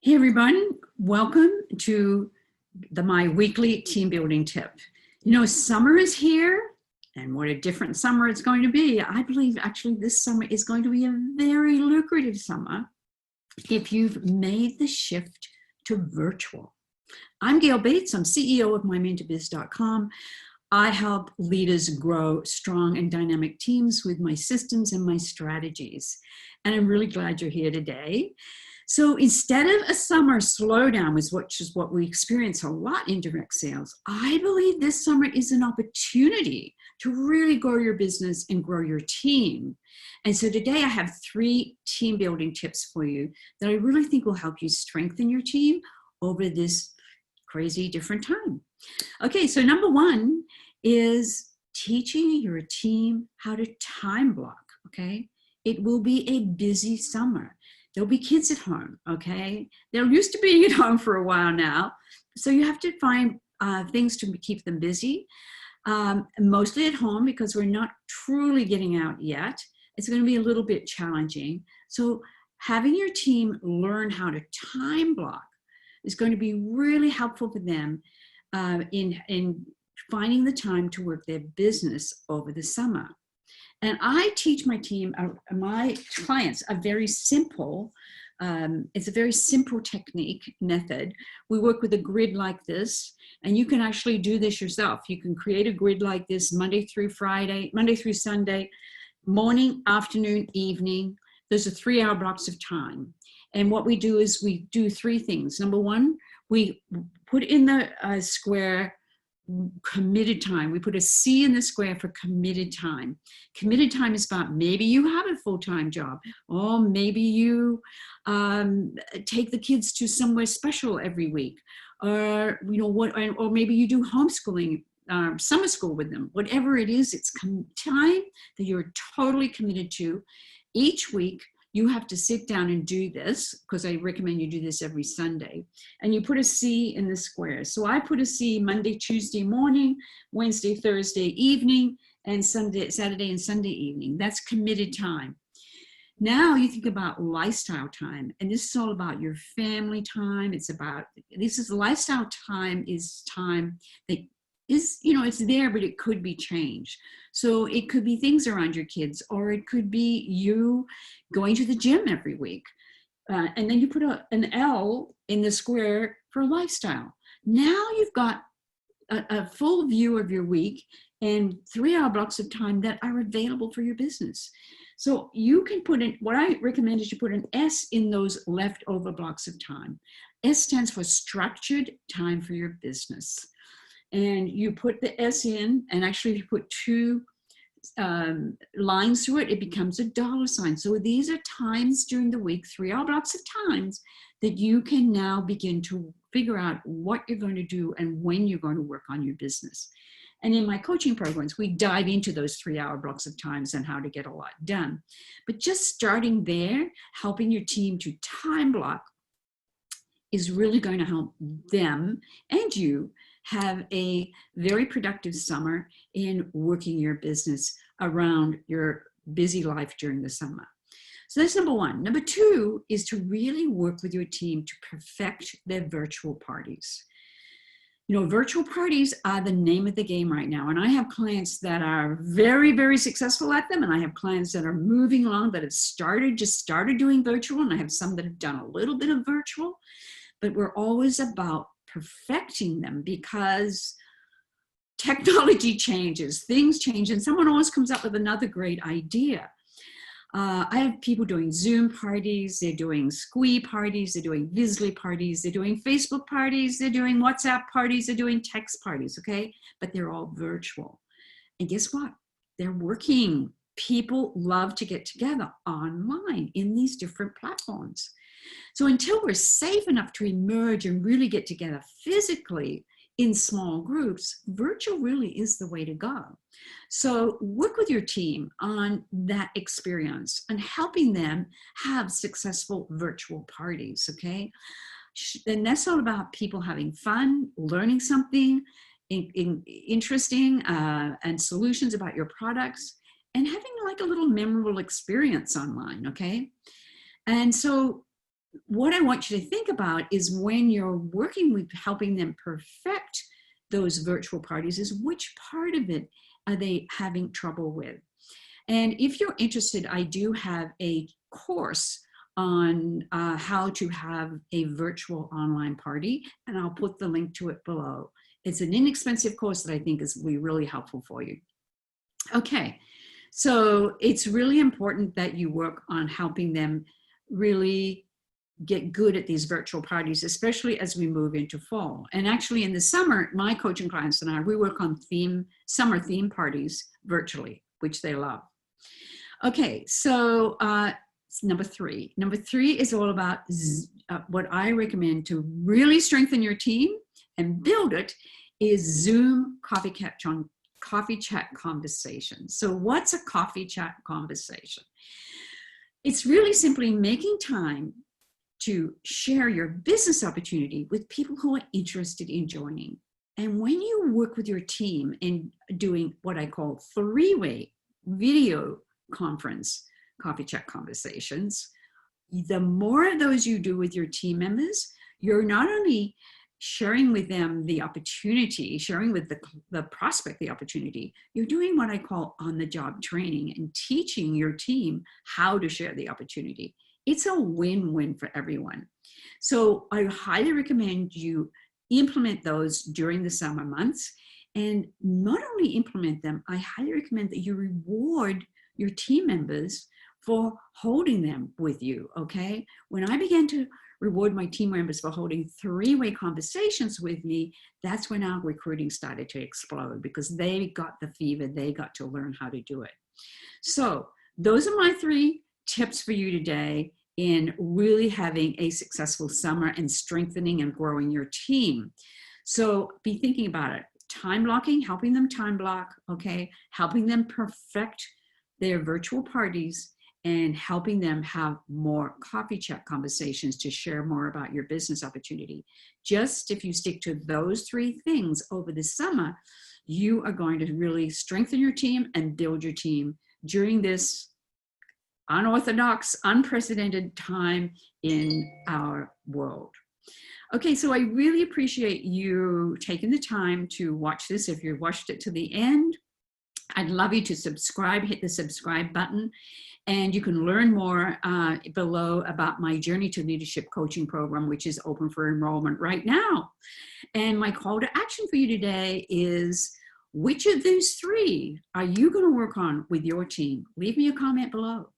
Hey everyone, welcome to my weekly team building tip. You know, summer is here, and what a different summer it's going to be. I believe actually this summer is going to be a very lucrative summer if you've made the shift to virtual. I'm Gail Bates, I'm CEO of mymentorbiz.com. I help leaders grow strong and dynamic teams with my systems and my strategies. And I'm really glad you're here today. So instead of a summer slowdown, which is what we experience a lot in direct sales, I believe this summer is an opportunity to really grow your business and grow your team. And so today I have 3 team building tips for you that I really think will help you strengthen your team over this crazy different time. Okay, so number 1 is teaching your team how to time block, okay? It will be a busy summer. There'll be kids at home, okay? They're used to being at home for a while now. So you have to find things to keep them busy, mostly at home because we're not truly getting out yet. It's going to be a little bit challenging. So having your team learn how to time block is going to be really helpful for them in finding the time to work their business over the summer. And I teach my team, my clients, a very simple, it's a very simple technique, method. We work with a grid like this, and you can actually do this yourself. You can create a grid like this Monday through Sunday, morning, afternoon, evening. Those are 3-hour blocks of time. And what we do is we do 3 things. Number 1, we put in the square committed time. We put a C in the square for committed time. Committed time is about maybe you have a full-time job, or maybe you take the kids to somewhere special every week, or or maybe you do homeschooling, summer school with them. Whatever it is, it's time that you're totally committed to. Each week, you have to sit down and do this, because I recommend you do this every Sunday. And you put a C in the square. So I put a C Monday, Tuesday morning, Wednesday, Thursday evening, and Saturday and Sunday evening. That's committed time. Now you think about lifestyle time, and this is all about your family time. Lifestyle time is time that is, it's there, but it could be changed. So it could be things around your kids, or it could be you going to the gym every week. And then you put an L in the square for lifestyle. Now you've got a full view of your week and 3-hour blocks of time that are available for your business. So you can put in, what I recommend is you put an S in those leftover blocks of time. S stands for structured time for your business. And you put the S in, and actually if you put 2 lines through it, it becomes a $sign. So these are times during the week, 3-hour blocks of times, that you can now begin to figure out what you're going to do and when you're going to work on your business. And in my coaching programs, we dive into those 3-hour blocks of times and how to get a lot done. But just starting there, helping your team to time block, is really going to help them and you have a very productive summer in working your business around your busy life during the summer. So that's number 1. Number 2 is to really work with your team to perfect their virtual parties. Virtual parties are the name of the game right now. And I have clients that are very, very successful at them. And I have clients that are moving along that have just started doing virtual. And I have some that have done a little bit of virtual. But we're always about perfecting them, because technology changes, things change, and someone always comes up with another great idea. I have people doing Zoom parties, they're doing Squee parties, they're doing Visly parties, they're doing Facebook parties, they're doing WhatsApp parties, they're doing text parties, okay? But they're all virtual. And guess what? They're working. People love to get together online in these different platforms. So until we're safe enough to emerge and really get together physically in small groups, virtual really is the way to go. So work with your team on that experience and helping them have successful virtual parties, okay? And that's all about people having fun, learning something interesting, and solutions about your products, and having like a little memorable experience online, okay? And so what I want you to think about is when you're working with helping them perfect those virtual parties is which part of it are they having trouble with? And if you're interested, I do have a course on how to have a virtual online party, and I'll put the link to it below. It's an inexpensive course that I think is really helpful for you. Okay, so it's really important that you work on helping them really get good at these virtual parties, especially as we move into fall. And actually in the summer, my coaching clients and I, we work on summer theme parties virtually, which they love. Okay, so number three. Number three is all about what I recommend to really strengthen your team and build it is Zoom coffee chat conversation. So what's a coffee chat conversation? It's really simply making time to share your business opportunity with people who are interested in joining. And when you work with your team in doing what I call three-way video conference coffee chat conversations, the more of those you do with your team members, you're not only sharing with them the opportunity, sharing with the prospect the opportunity, you're doing what I call on-the-job training and teaching your team how to share the opportunity. It's a win-win for everyone. So I highly recommend you implement those during the summer months. And not only implement them, I highly recommend that you reward your team members for holding them with you, okay? When I began to reward my team members for holding three-way conversations with me, that's when our recruiting started to explode because they got the fever, they got to learn how to do it. So those are my 3 tips for you today in really having a successful summer and strengthening and growing your team. So be thinking about it. Time blocking, helping them time block, okay? Helping them perfect their virtual parties and helping them have more coffee chat conversations to share more about your business opportunity. Just if you stick to those 3 things over the summer, you are going to really strengthen your team and build your team during this unorthodox, unprecedented time in our world. Okay, so I really appreciate you taking the time to watch this. If you've watched it to the end, I'd love you to subscribe, hit the subscribe button, and you can learn more below about my Journey to Leadership coaching program, which is open for enrollment right now. And my call to action for you today is, which of these 3 are you going to work on with your team? Leave me a comment below.